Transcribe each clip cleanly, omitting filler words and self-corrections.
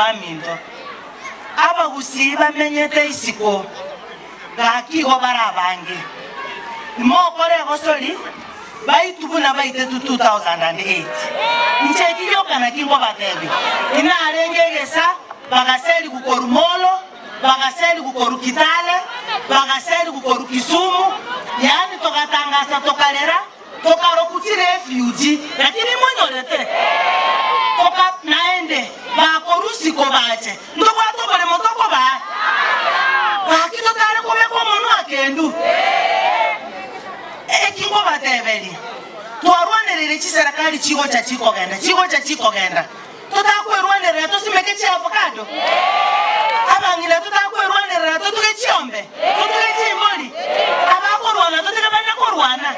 Baminto aba gusiba menyete isiko gaki go barabange mokore gosoli baitubuna baite 2008 ncheki yokana kingo batebi ina arengegesa bagaseli kukorumolo bagaseli kukorukitale bagaseli kukorukisumu yani tokatangasa tokalera tokarokutire refugee lakini monyolete toka naende bakorusi ko bache ndokwa tokole motoko ba bakito tare komeko monu akendu kingo batebeli twarwanerere chiserakali chigo cha chiko genda tutakwerwanerera tosimeke chi avocado abangile tutakwerwanerera tutuke chiombe tutuke chimboli abakorwana tutuke bana korwana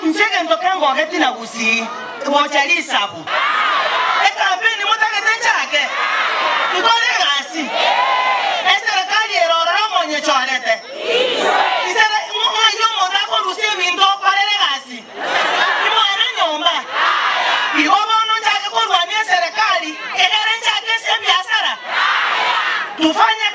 njege ndokengo getina gusi bochali sabu ekapeni mutakete chake tutole gasi eserakali erorora monye chorete isere yo modako rusi bindo parele gasi imwana nyomba igobono chake korwania serikali egere chake se biashara tufanye